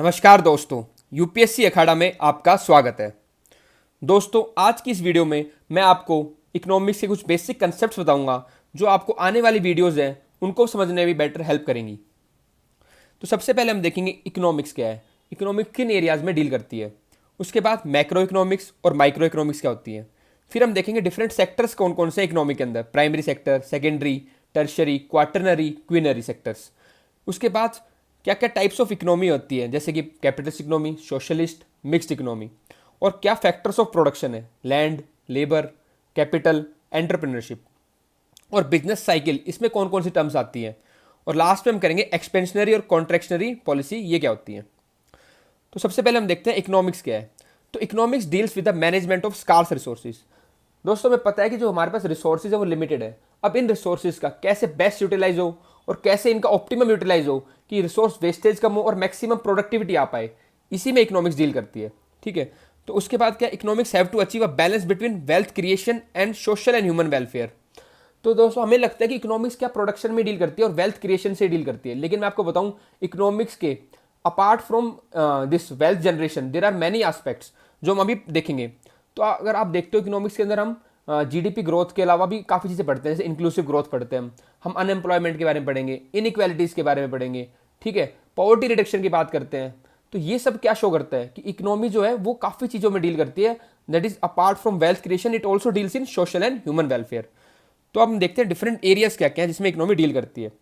नमस्कार दोस्तों, यूपीएससी अखाड़ा में आपका स्वागत है। दोस्तों, आज की इस वीडियो में मैं आपको इकोनॉमिक्स के कुछ बेसिक कंसेप्ट्स बताऊंगा जो आपको आने वाली वीडियोस हैं उनको समझने में भी बेटर हेल्प करेंगी। तो सबसे पहले हम देखेंगे इकोनॉमिक्स क्या है, इकोनॉमिक्स किन एरियाज में डील करती है। उसके बाद मैक्रो इकोनॉमिक्स और माइक्रो इकोनॉमिक्स क्या होती है। फिर हम देखेंगे डिफरेंट सेक्टर्स कौन कौन से इकोनॉमी के अंदर, primary sector, secondary, tertiary, quaternary, quinary sectors. उसके बाद क्या क्या टाइप्स ऑफ इकोनॉमी होती है, जैसे कि capitalist economy, socialist, mixed economy, और क्या फैक्टर्स ऑफ प्रोडक्शन है, लैंड, लेबर, कैपिटल, एंटरप्रेन्योरशिप, और बिजनेस साइकिल, इसमें कौन कौन सी टर्म्स आती हैं। और लास्ट में हम करेंगे एक्सपेंशनरी और कॉन्ट्रैक्शनरी पॉलिसी, ये क्या होती है। तो सबसे पहले हम देखते हैं इकोनॉमिक्स क्या है। तो economics deals with the management of scarce resources. दोस्तों, हमें पता है कि जो हमारे पास रिसोर्सेज है वो लिमिटेड है। अब इन रिसोर्सेज का कैसे बेस्ट यूटिलाइज हो और कैसे इनका ऑप्टिमम यूटिलाइज हो कि रिसोर्स वेस्टेज कम हो और मैक्सिमम प्रोडक्टिविटी आ पाए, इसी में इकोनॉमिक्स डील करती है। ठीक है, तो उसके बाद क्या, economics have to achieve a balance between wealth creation and social and human welfare. तो दोस्तों, हमें लगता है कि इकोनॉमिक्स क्या प्रोडक्शन में डील करती है और वेल्थ क्रिएशन से डील करती है, लेकिन मैं आपको बताऊं इकोनॉमिक्स के apart from this wealth generation there are many aspects जो हम अभी देखेंगे। तो अगर आप देखते हो इकोनॉमिक्स के अंदर हम जीडीपी ग्रोथ के अलावा भी काफ़ी चीज़ें पढ़ते हैं, जैसे इंक्लूसिव ग्रोथ पढ़ते हैं, हम अनएम्प्लॉयमेंट के बारे में पढ़ेंगे, इनइक्वालिटीज़ के बारे में पढ़ेंगे, ठीक है, पॉवर्टी रिडक्शन की बात करते हैं। तो ये सब क्या शो करता है कि इकोनॉमी जो है वो काफ़ी चीज़ों में डील करती है। That is apart from wealth creation it also deals in social and human welfare. तो अब हम देखते हैं डिफरेंट एरियाज क्या क्या है जिसमें इकोनॉमी डील करती है।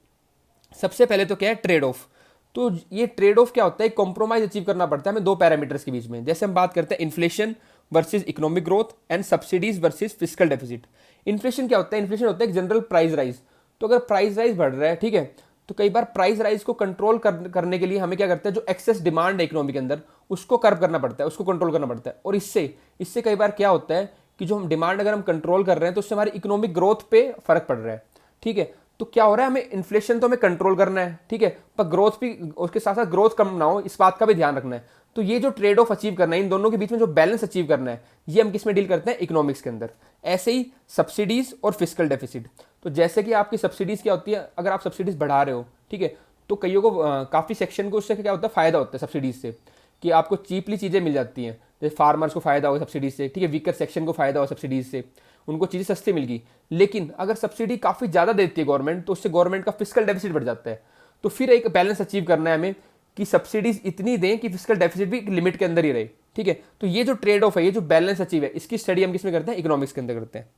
सबसे पहले तो क्या है, ट्रेड ऑफ। तो ये ट्रेड ऑफ क्या होता है, कॉम्प्रोमाइज अचीव करना पड़ता है हमें दो पैरामीटर्स के बीच में। जैसे हम बात करते हैं inflation versus economic growth and subsidies versus fiscal deficit. Inflation क्या होता है, इन्फ्लेशन होता है एक जनरल प्राइस राइज। तो अगर प्राइस राइज बढ़ रहा है, ठीक है, तो कई बार प्राइस राइज को कंट्रोल करने के लिए हमें क्या करते हैं, जो एक्सेस डिमांड है इकोनॉमी के अंदर उसको कर्व करना पड़ता है, उसको कंट्रोल करना पड़ता है। और इससे इससे कई बार क्या होता है कि जो हम डिमांड अगर हम कंट्रोल कर रहे हैं तो उससे हमारी इकोनॉमिक ग्रोथ पे फर्क पड़ रहा है। ठीक है, तो क्या हो रहा है, हमें इन्फ्लेशन तो हमें कंट्रोल करना है, ठीक है, पर ग्रोथ भी, उसके साथ साथ ग्रोथ कम ना हो, इस बात का भी ध्यान रखना है। तो ये जो ट्रेड ऑफ अचीव करना है, इन दोनों के बीच में जो बैलेंस अचीव करना है, ये हम किस में डील करते हैं, इकोनॉमिक्स के अंदर। ऐसे ही सब्सिडीज और फिस्कल डेफिसिट। तो जैसे कि आपकी सब्सिडीज क्या होती है, अगर आप सब्सिडीज बढ़ा रहे हो, ठीक है, तो कईयों को काफ़ी सेक्शन को उससे क्या होता है, फायदा होता है सब्सिडीज से, कि आपको चीपली चीज़ें मिल जाती हैं। जैसे फार्मर्स को फायदा होगा सब्सिडीज से, ठीक है, वीकर सेक्शन को फायदा होगा सब्सिडीज से, उनको चीज़ें सस्ती मिल गई। लेकिन अगर सब्सिडी काफ़ी ज़्यादा देती है गवर्नमेंट, तो उससे गवर्नमेंट का फिस्कल डेफिसिट बढ़ जाता है। तो फिर एक बैलेंस अचीव करना है हमें कि सब्सिडीज इतनी दें कि फिस्कल डेफिसिट भी लिमिट के अंदर ही रहे। ठीक है, तो ये जो ट्रेड ऑफ है, ये जो बैलेंस अचीव है, इसकी स्टडी हम किसमें करते हैं, इकोनॉमिक्स के अंदर करते हैं।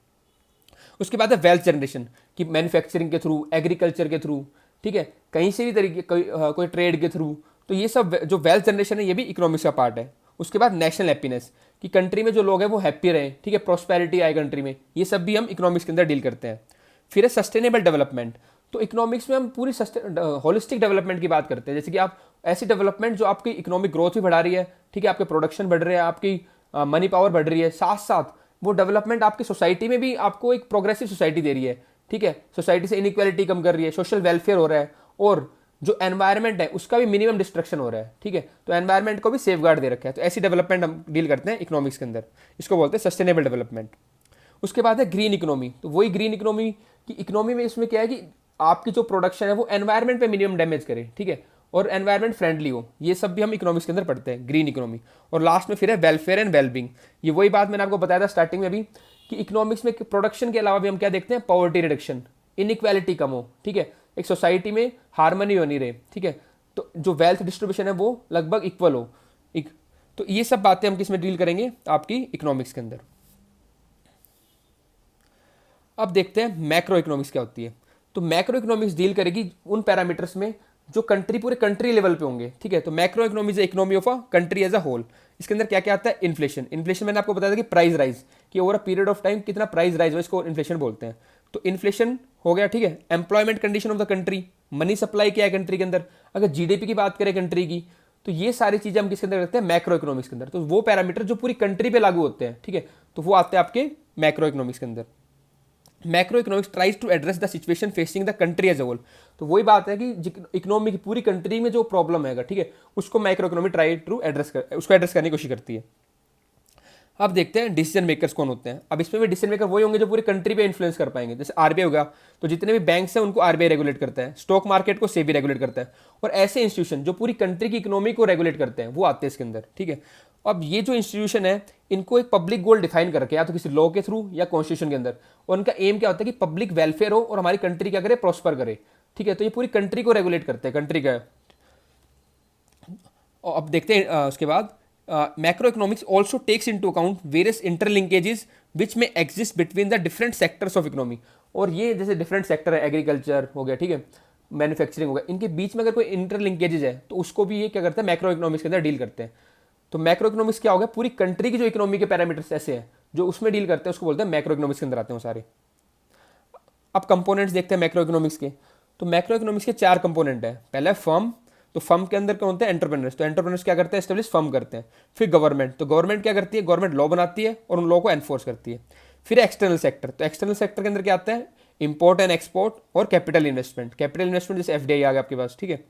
उसके बाद है वेल्थ जनरेशन, कि मैन्युफैक्चरिंग के थ्रू, एग्रीकल्चर के थ्रू, ठीक है, कहीं से भी तरीके कोई ट्रेड के थ्रू। तो ये सब जो वेल्थ जनरेशन है ये भी इकोनॉमिक्स का पार्ट है। उसके बाद नेशनल हैप्पीनेस, कि कंट्री में जो लोग हैं वो हैप्पी रहें, ठीक है, प्रोस्पेरिटी आए कंट्री में, ये सब भी हम इकोनॉमिक्स के अंदर डील करते हैं। फिर है सस्टेनेबल डेवलपमेंट। तो इकोनॉमिक्स में हम पूरी होलिस्टिक डेवलपमेंट की बात करते हैं, जैसे कि आप ऐसी डेवलपमेंट जो आपकी इकोनॉमिक ग्रोथ भी बढ़ा रही है, ठीक है, आपके प्रोडक्शन बढ़ रहे हैं, आपकी मनी पावर बढ़ रही है, साथ साथ वो डेवलपमेंट आपकी सोसाइटी में भी आपको एक प्रोग्रेसिव सोसाइटी दे रही है। ठीक है, सोसाइटी से इनइक्वालिटी कम कर रही है, सोशल वेलफेयर हो रहा है, और जो एनवायरनमेंट है उसका भी मिनिमम डिस्ट्रक्शन हो रहा है। ठीक है, तो एनवायरनमेंट को भी सेफ गार्ड दे रखा है। तो ऐसी डेवलपमेंट हम डील करते हैं इकोनॉमिक्स के अंदर, इसको बोलते हैं सस्टेनेबल डेवलपमेंट। उसके बाद है ग्रीन इकोनॉमी। तो वही ग्रीन इकोनॉमी की इकोनॉमी में इसमें क्या है कि आपकी जो प्रोडक्शन है वो एनवायरनमेंट पे मिनिमम डैमेज करे, ठीक है, और एनवायरनमेंट फ्रेंडली हो। ये सब भी हम इकोनॉमिक्स के अंदर पढ़ते हैं, ग्रीन इकोनॉमी। और लास्ट में फिर है वेलफेयर एंड वेलबींग। ये वही बात मैंने आपको बताया था स्टार्टिंग में भी, कि इकोनॉमिक्स में प्रोडक्शन के अलावा भी हम क्या देखते हैं, पॉवर्टी रिडक्शन, इनइक्वालिटी कम हो, ठीक है, एक सोसाइटी में हार्मनी बनी रहे, ठीक है, तो जो वेल्थ डिस्ट्रीब्यूशन है वो लगभग इक्वल हो। तो ये सब बातें हम किस में डील करेंगे, आपकी इकोनॉमिक्स के अंदर। अब देखते हैं मैक्रो इकोनॉमिक्स क्या होती है। तो मैक्रो इकोनॉमिक्स डील करेगी उन पैरामीटर्स में जो कंट्री, पूरे कंट्री लेवल पे होंगे। ठीक है, तो macro economy is economy of a country as a whole. इसके अंदर क्या क्या आता है, इन्फ्लेशन। इन्फ्लेशन मैंने आपको बताया था कि प्राइस राइज, कि over a period of time कितना प्राइस राइज हो, इसको इन्फ्लेशन बोलते हैं। तो इन्फ्लेशन हो गया, ठीक है। Employment condition of the country, money supply क्या है कंट्री के अंदर, अगर जीडीपी की बात करें कंट्री की, तो ये सारी चीजें हम किसके अंदर रखते हैं, मैक्रो इकोनॉमिक्स के अंदर। तो वो पैरामीटर जो पूरी कंट्री पे लागू होते हैं, ठीक है, तो वो आते हैं आपके मैक्रो इकोनॉमिक्स के अंदर। Macro economics tries to address the situation facing the country as a whole. तो वही बात है कि इकोनॉमी की पूरी कंट्री में जो प्रॉब्लम है, ठीक है, उसको macro economy try to address करने की कोशिश करती है। अब देखते हैं डिसीजन मेकर्स कौन होते हैं। अब इसमें भी डिसीजन मेकर वही होंगे जो पूरी कंट्री पे इन्फ्लुएंस कर पाएंगे। जैसे आरबीआई होगा तो जितने भी बैंक्स हैं उनको आरबीआई रेगुलेट करता है, स्टॉक मार्केट को सेबी रेगुलेट करता है, और ऐसे इंस्टीट्यूशन जो पूरी कंट्री की इकोनॉमी को रेगुलेट करते हैं वो आते हैं इसके अंदर, ठीक है। अब ये जो इंस्टीट्यूशन है इनको एक पब्लिक गोल डिफाइन करके या तो किसी लॉ के थ्रू या कॉन्स्टिट्यूशन के अंदर, और उनका एम क्या होता है कि पब्लिक वेलफेयर हो और हमारी कंट्री क्या करे, प्रॉस्पर करे, ठीक है। तो ये पूरी कंट्री को रेगुलेट करते हैं, कंट्री का। और अब देखते हैं उसके बाद macroeconomics also takes into account various interlinkages which may exist between the different sectors of economy. और ये जैसे डिफरेंट सेक्टर है, एग्रीकल्चर हो गया, ठीक है, मैन्युफैक्चरिंग हो गया, इनके बीच में अगर कोई इंटरलिंकेजेस है तो उसको भी ये क्या करते हैं, मैक्रो इकोनॉमिक्स के अंदर डील करते हैं। तो मैक्रो इकोनॉमिक्स क्या हो गया, पूरी कंट्री की जो इकोनॉमी के पैरामीटर्स ऐसे हैं जो उसमें डील करते हैं उसको बोलते हैं मैक्रो इकोनॉमिक्स के अंदर आते हैं वो सारे। अब कंपोनेंट्स देखते हैं मैक्रो इकोनॉमिक्स के। तो मैक्रो इकोनॉमिक्स के 4 कंपोनेंट है। पहला है फर्म, तो फर्म के अंदर कौन होते हैं, एंटरप्रेन्योर्स। तो एंटरप्रेन्योर्स क्या करते हैं, एस्टेब्लिश फर्म करते हैं। फिर गवर्नमेंट, तो गवर्नमेंट क्या करती है, गवर्नमेंट लॉ बनाती है और उन लॉ को एनफोर्स करती है। फिर एक्सटर्नल सेक्टर, तो एक्सटर्नल सेक्टर के अंदर क्या आता है, इंपोर्ट एंड एक्सपोर्ट और कैपिटल इन्वेस्टमेंट। कैपिटल इन्वेस्टमेंट जैसे एफडीआई आ गया आपके पास, ठीक है।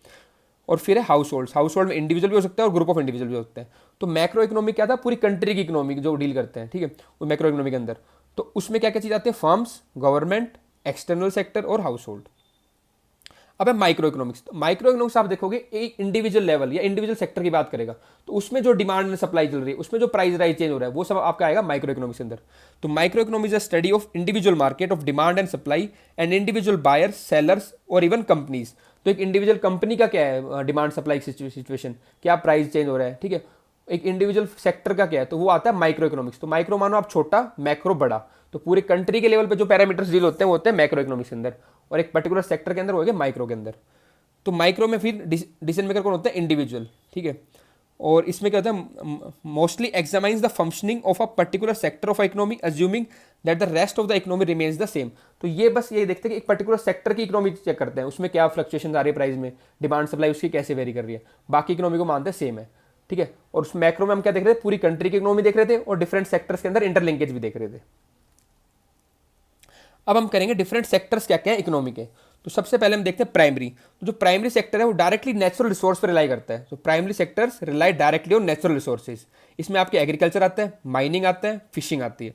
और फिर है हाउस होल्ड, हाउस होल्ड में इंडिविजुअल भी हो सकता है और ग्रुप ऑफ इंडिविजुअल भी हो सकता है। तो मैक्रो इकोनॉमी क्या था, पूरी कंट्री की इकोनॉमी जो डील करते हैं, ठीक है, वो मैक्रो इकोनॉमी के अंदर। तो उसमें क्या क्या चीज़ आती है, फर्म्स, गवर्नमेंट, एक्सटर्नल सेक्टर और हाउस होल्ड। अब है माइक्रो इकोनॉमिक्स। तो माइक्रो इकोनॉमिक्स आप देखोगे एक इंडिविजुअल लेवल या इंडिविजुअल सेक्टर की बात करेगा, तो उसमें जो डिमांड एंड सप्लाई चल रही है, उसमें जो प्राइस राइज चेंज हो रहा है, वो सब आपका आएगा माइक्रो इकोनॉमिक्स के अंदर। तो micro economics is a study of individual market of demand and supply and individual buyers, sellers और इवन कंपनीज। तो एक इंडिविजुअल कंपनी का क्या है, डिमांड सप्लाई सिचुएशन, क्या प्राइस चेंज हो रहा है, ठीक है। एक इंडिविजुअल सेक्टर का क्या है, तो वो आता है माइक्रो इकोनॉमिक्स। तो माइक्रो मानो आप छोटा, मैक्रो बड़ा, तो पूरी कंट्री के लेवल पे जो पैरामीटर्स डील होते हैं वो होते हैं मैक्रो इकोनॉमिक्स के अंदर, और एक पर्टिकुलर सेक्टर के अंदर हो गया माइक्रो के अंदर। तो माइक्रो में फिर डिसीजन मेकर कौन होता है, इंडिविजुअल, ठीक है। और इसमें क्या होता है, mostly examines the functioning of a particular sector of economy assuming that the rest of the economy remains the same. तो ये बस ये देखते हैं कि एक पर्टिकुलर सेक्टर की इकोनॉमी चेक करते हैं, उसमें क्या फ्लक्चुएशन आ रही है प्राइस में, डिमांड सप्लाई उसकी कैसे वेरी कर रही है, बाकी इकोनॉमी को मानते हैं सेम है, ठीक है। और उस मैक्रो में हम क्या देख रहे थे, पूरी कंट्री की इकोनॉमी देख रहे थे और डिफरेंट सेक्टर्स के अंदर इंटरलिंकेज भी देख रहे थे। अब हम करेंगे डिफरेंट सेक्टर्स क्या क्या है इकोनॉमी के। तो सबसे पहले हम देखते हैं प्राइमरी। तो जो प्राइमरी सेक्टर है वो डायरेक्टली नेचुरल रिसोर्स पर रिलाई करता है। तो primary sectors rely directly on natural resources. इसमें आपके एग्रीकल्चर आता है, माइनिंग आता है, फिशिंग आती है।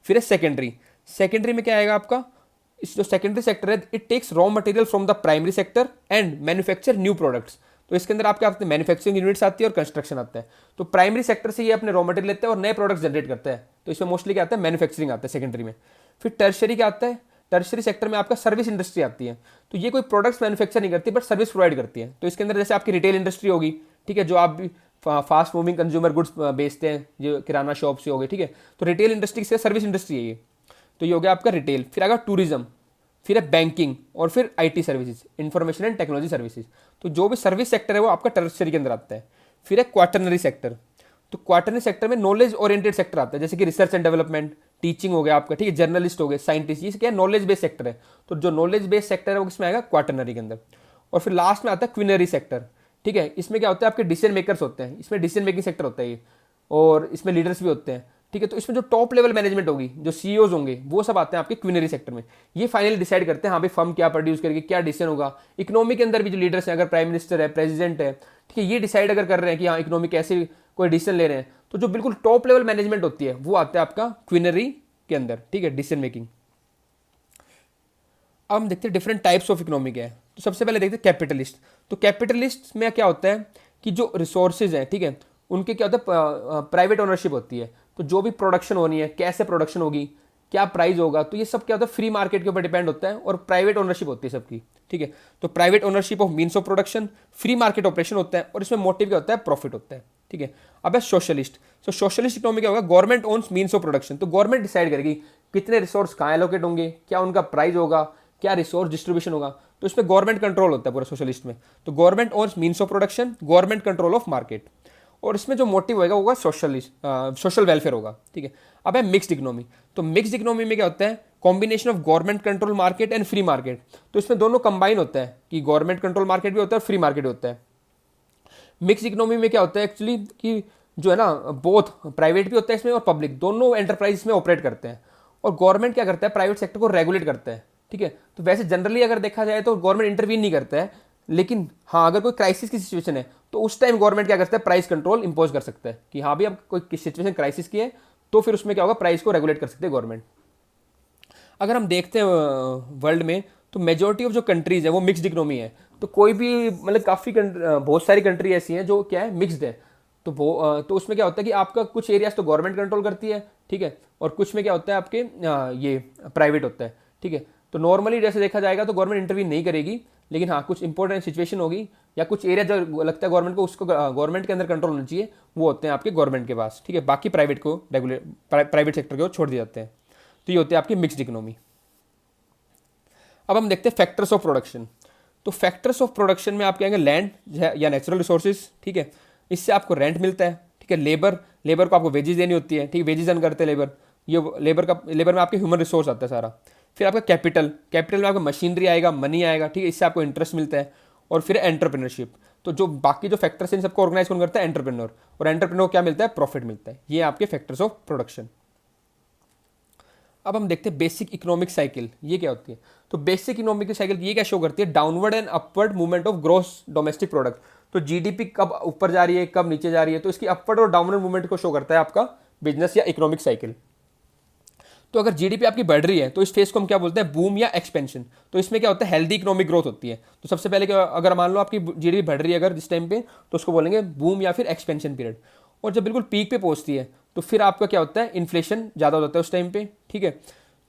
फिर है सेकेंडरी। सेकेंडरी में क्या आएगा आपका, इस जो सेकेंडरी सेक्टर है it takes raw material from the primary sector and manufacture new products. तो इसके अंदर आपके आते हैं मैन्युफैक्चरिंग यूनिट्स आती है और कंस्ट्रक्शन आता है। तो प्राइमरी सेक्टर से ये अपने रॉ मटेरियल लेते हैं और नए प्रोडक्ट्स जनरेट करता है। तो इसमें मोस्टली क्या आता है, मैन्युफैक्चरिंग आता है सेकेंडरी में। फिर टर्शरी क्या आता है, टर्शरी सेक्टर में आपका सर्विस इंडस्ट्री आती है। तो ये कोई प्रोडक्ट्स मैन्युफैक्चर नहीं करती बट सर्विस प्रोवाइड करती है। तो इसके अंदर जैसे आपकी रिटेल इंडस्ट्री होगी, ठीक है, जो आप भी फास्ट मूविंग कंज्यूमर गुड्स बेचते हैं, जो किराना शॉप से हो गए, ठीक है। तो रिटेल इंडस्ट्री से सर्विस इंडस्ट्री है ये। तो ये हो गया आपका रिटेल। फिर आएगा टूरिज्म, फिर है बैंकिंग और फिर IT services, information and technology services. तो जो भी सर्विस सेक्टर है वो आपका टर्शरी के अंदर आता है। फिर है क्वार्टरनरी सेक्टर। तो क्वार्टरनरी सेक्टर में नॉलेज ओरिएंटेड सेक्टर आता है, जैसे कि रिसर्च एंड डेवलपमेंट, टीचिंग हो गया आपका, ठीक है, जर्नलिस्ट हो गए, साइंटिस्ट, ये क्या है, नॉलेज बेस्ड सेक्टर है। तो जो नॉलेज बेस्ड सेक्टर है वो किसमें आएगा, क्वार्टरनरी के अंदर। और फिर लास्ट में आता है क्विनरी सेक्टर, ठीक है। इसमें क्या होता है, आपके डिसीजन मेकर्स होते हैं, इसमें डिसीजन मेकिंग सेक्टर होता है ये, और इसमें लीडर्स भी होते हैं, ठीक है। तो इसमें जो टॉप लेवल मैनेजमेंट होगी, जो सीईओज होंगे, वो सब आते हैं आपके क्विनरी सेक्टर में। ये फाइनली डिसाइड करते हैं हाँ भाई फर्म क्या प्रोड्यूस करेगी, क्या डिसीजन होगा। इकोनॉमी के अंदर भी जो लीडर्स हैं, अगर प्राइम मिनिस्टर है, प्रेसिडेंट है, ठीक है, ये डिसाइड अगर कर रहे हैं कि हाँ इकोनॉमी कैसे कोई डिसीजन ले रहे हैं, तो जो बिल्कुल टॉप लेवल मैनेजमेंट होती है वो आता है आपका क्विनरी के अंदर, ठीक है, डिसीजन मेकिंग। अब हम देखते हैं डिफरेंट टाइप्स ऑफ इकोनॉमी क्या है। तो सबसे पहले देखते हैं कैपिटलिस्ट। तो कैपिटलिस्ट में क्या होता है कि जो रिसोर्सेज हैं, ठीक है, उनके क्या होता है, प्राइवेट ओनरशिप होती है। तो जो भी प्रोडक्शन होनी है, कैसे प्रोडक्शन होगी, क्या प्राइस होगा, तो ये सब क्या होता है, फ्री मार्केट के ऊपर डिपेंड होता है और प्राइवेट ओनरशिप होती है सबकी, ठीक है। तो private ownership of means of production, free market operation होता है और इसमें मोटिव क्या होता है, प्रॉफिट होता है, ठीक है। अब है सोशलिस्ट। तो सोशलिस्ट इकोनॉमी क्या होगा, government owns means of production. तो गवर्नमेंट डिसाइड करेगी कितने रिसोर्स कहाँ एलोकेट होंगे, क्या उनका प्राइस होगा, क्या रिसोर्स डिस्ट्रीब्यूशन होगा। तो इसमें गवर्नमेंट कंट्रोल होता है पूरा सोशलिस्ट में। तो government owns means of production, government control of market, और इसमें जो मोटिव होगा वो सोशल वेलफेयर होगा, ठीक है। अब है मिक्स्ड इकोनॉमी। तो मिक्स्ड इकोनॉमी में क्या होता है, combination of government control market and free market. तो इसमें दोनों कंबाइन होता है कि गवर्नमेंट कंट्रोल मार्केट भी होता है और फ्री मार्केट भी होता है। मिक्स इकोनॉमी में क्या होता है एक्चुअली कि जो है ना, बोथ प्राइवेट भी होता है इसमें और पब्लिक, दोनों एंटरप्राइज में ऑपरेट करते हैं। और गवर्नमेंट क्या करता है, प्राइवेट सेक्टर को रेगुलेट करता है, ठीक है। तो वैसे जनरली अगर देखा जाए तो गवर्नमेंट इंटरवीन नहीं करता है, लेकिन हाँ अगर कोई क्राइसिस की सिचुएशन है तो उस टाइम गवर्नमेंट क्या करता है, प्राइस कंट्रोल इंपोज कर सकता है कि हाँ भी अब कोई सिचुएशन क्राइसिस की है तो फिर उसमें क्या होगा, प्राइस को रेगुलेट कर सकते हैं गवर्नमेंट। अगर हम देखते हैं वर्ल्ड में, तो मेजोरिटी ऑफ जो कंट्रीज है वो मिक्स्ड इकोनॉमी है। तो कोई भी मतलब काफ़ी बहुत सारी कंट्री ऐसी हैं जो क्या है, मिक्स्ड है। तो वो तो उसमें क्या होता है कि आपका कुछ एरियाज तो गवर्नमेंट कंट्रोल करती है, ठीक है, और कुछ में क्या होता है आपके ये प्राइवेट होता है, ठीक है। तो नॉर्मली जैसे देखा जाएगा तो गवर्नमेंट इंटरवीन नहीं करेगी, लेकिन हाँ कुछ इंपॉर्टेंट सिचुएशन होगी या कुछ एरिया जो लगता है गवर्नमेंट को, उसको गवर्नमेंट के अंदर कंट्रोल होना चाहिए, वो होते हैं आपके गवर्नमेंट के पास, ठीक है। बाकी प्राइवेट को रेगुलेट, प्राइवेट सेक्टर को छोड़ दिए जाते हैं। तो ये होती है आपकी मिक्स्ड इकोनॉमी। अब हम देखते हैं फैक्टर्स ऑफ प्रोडक्शन। तो फैक्टर्स ऑफ प्रोडक्शन में आप कहेंगे लैंड या नेचुरल रिसोर्सेज, ठीक है, इससे आपको रेंट मिलता है, ठीक है। लेबर को आपको वेजेस देनी होती है, ठीक है, वेजेस अर्न करते हैं लेबर। ये लेबर में आपके ह्यूमन रिसोर्स आता है सारा। फिर आपका कैपिटल में आपका मशीनरी आएगा, मनी आएगा, ठीक है, इससे आपको इंटरेस्ट मिलता है। और फिर एंटरप्रेन्योरशिप। तो जो बाकी जो फैक्टर्स हैं इन सबको ऑर्गेनाइज कौन करता है, एंटरप्रेन्योर। और एंटरप्रेन्योर को क्या मिलता है, प्रॉफिट मिलता है। ये आपके फैक्टर्स ऑफ प्रोडक्शन। अब हम देखते हैं बेसिक इकोनॉमिक साइकिल, ये क्या होती है। तो बेसिक इकोनॉमिक साइकिल ये क्या शो करती है, downward and upward movement of gross domestic product. तो जीडीपी कब ऊपर जा रही है, कब नीचे जा रही है, तो इसकी अपवर्ड और डाउनवर्ड मूवमेंट को शो करता है आपका बिजनेस या इकोनॉमिक साइकिल। तो अगर जीडीपी आपकी बढ़ रही है तो इस फेज को हम क्या बोलते हैं, बूम या एक्सपेंशन। तो इसमें क्या होता है, हेल्दी इकोनॉमिक ग्रोथ होती है। तो सबसे पहले क्या, अगर मान लो आपकी जीडीपी बढ़ रही है अगर जिस टाइम पे, तो उसको बोलेंगे बूम या फिर एक्सपेंशन पीरियड। और जब बिल्कुल पीक पे पहुंचती है तो फिर आपका क्या होता है, इन्फ्लेशन ज़्यादा हो जाता है उस टाइम पे, ठीक है।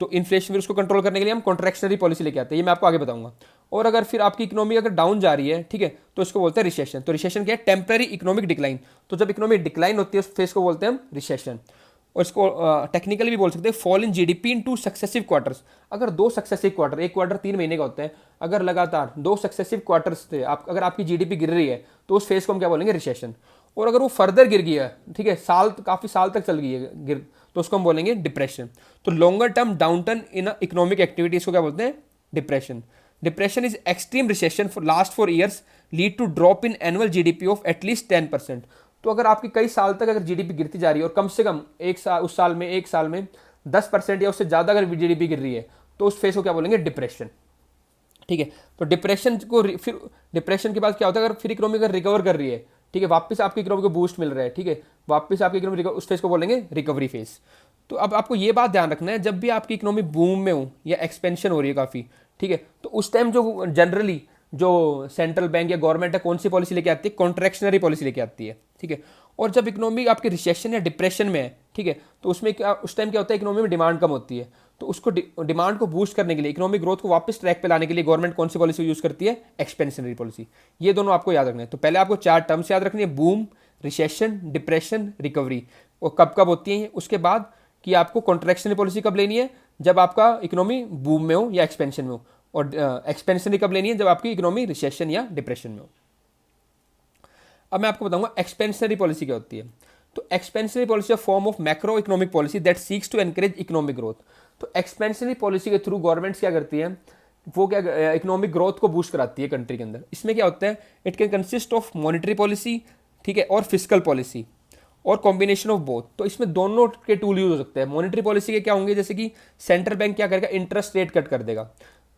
तो इन्फ्लेशन फिर उसको कंट्रोल करने के लिए हम कॉन्ट्रैक्शनरी पॉलिसी लेके आते हैं, ये मैं आपको आगे बताऊंगा। और अगर फिर आपकी इकोनॉमी अगर डाउन जा रही है, ठीक है, तो इसको बोलते हैं रिसेशन। तो रिसेशन क्या है, टेम्पररी इकोनॉमिक डिक्लाइन। तो जब इकोनॉमिक डिक्लाइन होती है उस फेज को बोलते हैं हम रिसेशन। और इसको टेक्निकली भी बोल सकते हैं fall in GDP in 2 successive quarters. अगर 2 सक्सेसिव क्वार्टर, एक क्वार्टर 3 महीने का होता है, अगर लगातार 2 सक्सेसिव क्वार्टर्स थे अगर आपकी जीडीपी गिर रही है तो उस फेज को हम क्या बोलेंगे, रिसेशन। और अगर वो फर्दर गिर गया है, ठीक है, काफी साल तक चल गई है गिर, तो उसको हम बोलेंगे डिप्रेशन। तो longer term downturn in economic activities को क्या बोलते हैं, depression. Depression is extreme recession for last 4 years lead to drop in annual GDP of at least 10%। तो अगर आपकी कई साल तक अगर जीडीपी गिरती जा रही है और कम से कम एक साल में 10% या उससे ज़्यादा अगर जीडीपी गिर रही है, तो उस फेज को क्या बोलेंगे, डिप्रेशन, ठीक है। तो डिप्रेशन को फिर डिप्रेशन के बाद क्या होता है, अगर फिर इकोनॉमी अगर रिकवर कर रही है, ठीक है, वापस आपकी इकोनॉमी को बूस्ट मिल रहा है, ठीक है, वापस आपकी इकोनॉमी उस फेज को बोलेंगे रिकवरी फेज। तो अब आपको ये बात ध्यान रखना है, जब भी आपकी इकोनॉमी बूम में हो या एक्सपेंशन हो रही है काफ़ी, ठीक है, तो उस टाइम जो जनरली जो सेंट्रल बैंक या गवर्नमेंट है कौन सी पॉलिसी लेके आती है, कॉन्ट्रैक्शनरी पॉलिसी लेके आती है, ठीक है। और जब इकोनॉमी आपकी रिसेशन या डिप्रेशन में है, ठीक है, तो उसमें क्या, उस टाइम क्या होता है, इकोनॉमी में डिमांड कम होती है। तो उसको डिमांड को बूस्ट करने के लिए, इकोनॉमिक ग्रोथ को वापस ट्रैक पे लाने के लिए गवर्नमेंट कौन सी पॉलिसी यूज करती है, एक्सपेंशनरी पॉलिसी। ये दोनों आपको याद रखना है। तो पहले आपको 4 टर्म्स याद रखनी है, बूम, रिसेशन, डिप्रेशन, रिकवरी। और कब कब होती है, उसके बाद कि आपको कॉन्ट्रैक्शनरी पॉलिसी कब लेनी है, जब आपका इकोनॉमी बूम में हो या एक्सपेंशन में हो। और एक्सपेंशनरी कब लेनी है, जब आपकी इकोनॉमी रिसेशन या डिप्रेशन में हो। अब मैं आपको बताऊंगा एक्सपेंशनरी पॉलिसी क्या होती है। तो expansionary policy form of macro economic policy that seeks to encourage economic growth. तो एक्सपेंशनरी पॉलिसी के थ्रू गवर्नमेंट्स क्या करती है, वो क्या इकोनॉमिक ग्रोथ को बूस्ट कराती है कंट्री के अंदर। इसमें क्या होता है, it can consist of monetary policy, ठीक है, और फिजिकल पॉलिसी और कॉम्बिनेशन ऑफ बोथ। तो इसमें दोनों के टूल यूज हो सकते हैं। मॉनेटरी पॉलिसी के क्या होंगे, जैसे कि सेंट्रल बैंक क्या करेगा, इंटरेस्ट रेट कट कर देगा।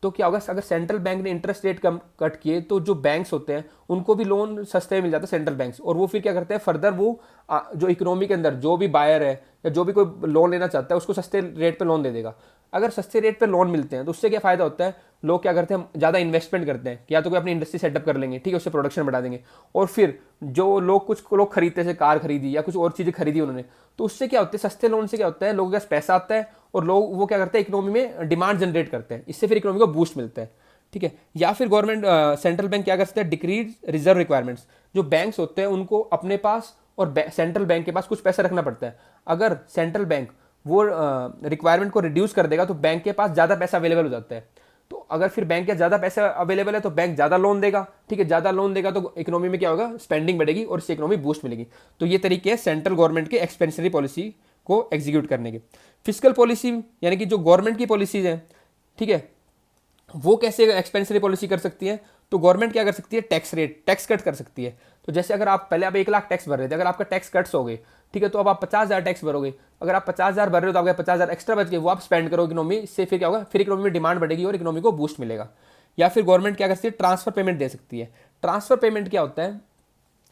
तो क्या होगा, अगर सेंट्रल बैंक ने इंटरेस्ट रेट कम कट किए तो जो बैंक्स होते हैं उनको भी लोन सस्ते में मिल जाता है सेंट्रल बैंक्स। और वो फिर क्या करते हैं, फर्दर वो जो इकोनॉमी के अंदर जो भी बायर है या जो भी कोई लोन लेना चाहता है उसको सस्ते रेट पे लोन दे देगा। अगर सस्ते रेट पे लोन मिलते हैं तो उससे क्या फायदा होता है, लोग क्या करते हैं, ज़्यादा इन्वेस्टमेंट करते हैं, या तो कोई अपनी इंडस्ट्री सेटअप कर लेंगे, ठीक है, उससे प्रोडक्शन बढ़ा देंगे। और फिर जो लोग कुछ लोग खरीदते हैं, कार खरीदी या कुछ और चीज़ें खरीदी उन्होंने, तो उससे क्या होता है, सस्ते लोन से क्या होता है, लोगों के पास पैसा आता है और लोग वो क्या करते हैं, इकोनॉमी में डिमांड जनरेट करते हैं, इससे फिर इकोनॉमी को बूस्ट मिलता है, ठीक है। या फिर गवर्नमेंट सेंट्रल बैंक क्या कर सकते हैं, डिक्रीज रिजर्व रिक्वायरमेंट्स। जो बैंक्स होते हैं उनको अपने पास और सेंट्रल बैंक के पास कुछ पैसा रखना पड़ता है। अगर सेंट्रल बैंक वो रिक्वायरमेंट को रिड्यूस कर देगा तो बैंक के पास ज़्यादा पैसा अवेलेबल हो जाता है। तो अगर फिर बैंक के ज़्यादा पैसा अवेलेबल है तो बैंक ज़्यादा लोन देगा, ठीक है, ज़्यादा लोन देगा तो इकोनॉमी में क्या होगा, स्पेंडिंग बढ़ेगी और इससे इकोनॉमी बूस्ट मिलेगी। तो ये तरीके हैं सेंट्रल गवर्नमेंट के एक्सपेंशनरी पॉलिसी को एग्जीक्यूट करने के। फिजिकल पॉलिसी यानी कि जो गवर्नमेंट की पॉलिसीज हैं, ठीक है, वो कैसे एक्सपेंशनरी पॉलिसी कर सकती है। तो गवर्नमेंट क्या कर सकती है, टैक्स कट कर सकती है। तो जैसे अगर आप पहले आप 1 लाख टैक्स भर रहे थे, अगर आपका टैक्स कट्स हो गए, ठीक है, तो अब आप 50,000 टैक्स भरोगे। अगर आप 50,000 भर रहे हो तो आपके 50,000 एक्स्ट्रा बच गए, वो आप स्पेंड करो इकोनॉमी, इससे फिर क्या होगा, फिर इकोनॉमी में डिमांड बढ़ेगी और इकोनॉमी को बूस्ट मिलेगा। या फिर गवर्नमेंट क्या कर सकती है, ट्रांसफर पेमेंट दे सकती है। ट्रांसफर पेमेंट क्या होता है,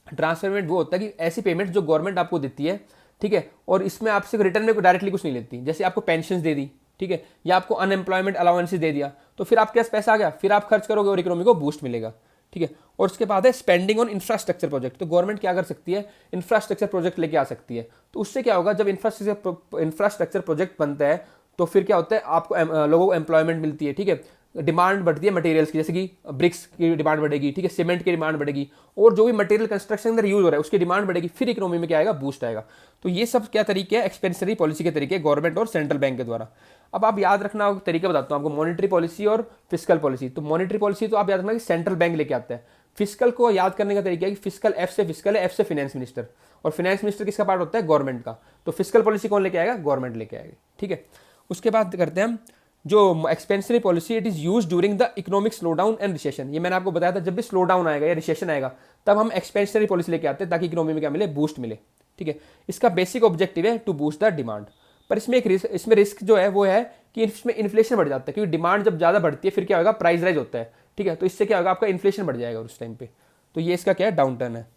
ट्रांसफर पेमेंट वो होता है कि ऐसी पेमेंट जो गवर्नमेंट आपको देती है ठीक है, और इसमें आपसे रिटर्न में डायरेक्टली कुछ नहीं लेती, जैसे आपको पेंशन दे दी, ठीक है, या आपको अनएम्प्लॉयमेंट अलाउंसेस दे दिया, तो फिर आपके पास पैसा आ गया, फिर आप खर्च करोगे और इकोनॉमी को बूस्ट मिलेगा, ठीक है। और उसके बाद है स्पेंडिंग ऑन इंफ्रास्ट्रक्चर प्रोजेक्ट। तो गवर्नमेंट क्या कर सकती है, इंफ्रास्ट्रक्चर प्रोजेक्ट लेके आ सकती है। तो उससे क्या होगा, जब इंफ्रास्ट्रक्चर प्रोजेक्ट बनता है तो फिर क्या होता है, आपको लोगों को एम्प्लॉयमेंट मिलती है, ठीक है, डिमांड बढ़ती है मटेरियल्स की, जैसे कि ब्रिक्स की डिमांड बढ़ेगी, ठीक है, सीमेंट की डिमांड बढ़ेगी, और जो भी मटेरियल कंस्ट्रक्शन अंदर यूज हो रहा है उसकी डिमांड बढ़ेगी, फिर इकोनॉमी में क्या आएगा, बूस्ट आएगा। तो ये सब क्या तरीके हैं, एक्सपेंशनरी पॉलिसी के तरीके गवर्नमेंट और सेंट्रल बैंक के द्वारा। अब आप याद रखना तरीका बताता हूँ आपको, मॉनेटरी पॉलिसी और फिस्कल पॉलिसी। तो मॉनेटरी पॉलिसी तो आप याद रखना कि सेंट्रल बैंक लेके आता है। फिस्कल को याद करने का तरीका है कि फिस्कल एफ से फिस्कल है, एफ से फाइनेंस मिनिस्टर, और फाइनेंस मिनिस्टर किसका पार्ट होता है, गवर्नमेंट का। तो फिस्कल पॉलिसी कौन लेके आएगा, गवर्नमेंट लेके आएगी, ठीक है। उसके बाद करते हैं हम जो expansionary policy, it is use during the economic slow down and recession. ये मैंने आपको बताया था, जब भी स्लो डाउन आएगा या रिसेशन आएगा तब हम एक्सपेंशनरी पॉलिसी लेके आते हैं ताकि इकोनॉमी में क्या मिले, बूस्ट मिले, ठीक है। इसका बेसिक ऑब्जेक्टिव है टू बूस्ट द डिमांड। पर इसमें इसमें रिस्क जो है वो है कि इसमें इन्फ्लेशन बढ़ जाता है, क्योंकि डिमांड जब ज़्यादा बढ़ती है फिर क्या होगा, प्राइस राइज होता है, ठीक है। तो इससे क्या होगा, आपका इन्फ्लेशन बढ़ जाएगा उस टाइम पे। तो ये इसका क्या है, डाउन टर्न है।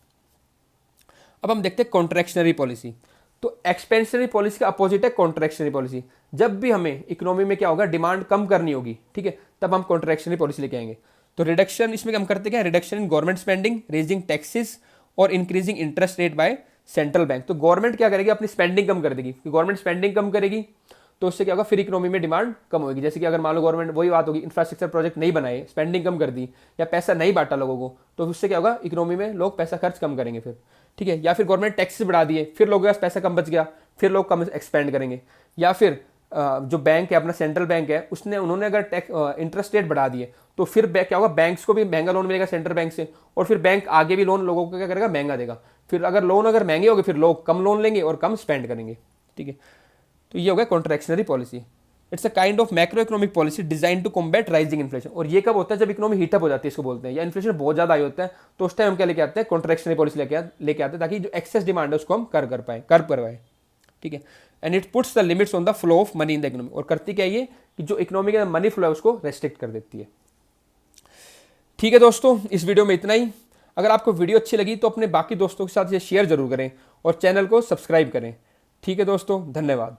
अब हम देखते हैं कॉन्ट्रैक्शनरी पॉलिसी। तो एक्सपेंशनरी पॉलिसी का अपोजिट है कॉन्ट्रैक्शनरी पॉलिसी। जब भी हमें इकोनॉमी में क्या होगा, डिमांड कम करनी होगी, ठीक है, तब हम कॉन्ट्रैक्शनरी पॉलिसी लेके आएंगे। तो रिडक्शन, इसमें हम करते क्या, reduction in government spending, raising taxes और increasing interest rate by central bank. तो गवर्नमेंट क्या करेगी, अपनी स्पेंडिंग कम कर देगी। गवर्नमेंट स्पेंडिंग कम करेगी तो उससे क्या होगा, फिर इकोनॉमी में डिमांड कम होगी। जैसे कि अगर मान लो गवर्नमेंट, वही बात होगी, इंफ्रास्ट्रक्चर प्रोजेक्ट नहीं बनाए, स्पेंडिंग कम कर दी, या पैसा नहीं बांटा लोगों को, तो उससे क्या होगा, इकोनॉमी में लोग पैसा खर्च कम करेंगे फिर, ठीक है। या फिर गवर्नमेंट टैक्सेस बढ़ा दिए, फिर लोगों के पास पैसा कम बच गया, फिर लोग कम एक्सपेंड करेंगे। या फिर जो बैंक है, अपना सेंट्रल बैंक है, उन्होंने अगर इंटरेस्ट रेट बढ़ा दिए तो फिर क्या होगा, बैंक्स को भी महंगा लोन मिलेगा सेंट्रल बैंक से, और फिर बैंक आगे भी लोन लोगों को क्या करेगा, महंगा देगा। फिर अगर लोन महंगे हो गए, फिर लोग कम लोन लेंगे और कम स्पेंड करेंगे, ठीक है। तो ये हो गया contractionary policy. It's a kind of macro economic policy design to combat rising inflation. और ये कब होता है, जब इकोनॉमी हीटअप हो जाती है, इसको बोलते हैं, या इन्फ्लेशन बहुत ज्यादा हाई होता है, तो उस टाइम हम क्या लेके आते हैं, कॉन्ट्रैक्शनरी पॉलिसी लेके आते हैं, ताकि जो एक्सेस डिमांड है उसको हम कर पाए, ठीक है। And it puts the limits on the flow of money in the economy. और करती क्या ये कि जो इकोनॉमी का मनी फ्लो है उसको रेस्ट्रिक्ट कर देती है, ठीक है। दोस्तों, इस वीडियो में इतना ही। अगर आपको वीडियो अच्छी लगी तो अपने बाकी दोस्तों के साथ ये शेयर जरूर करें और चैनल को सब्सक्राइब करें, ठीक है दोस्तों, धन्यवाद।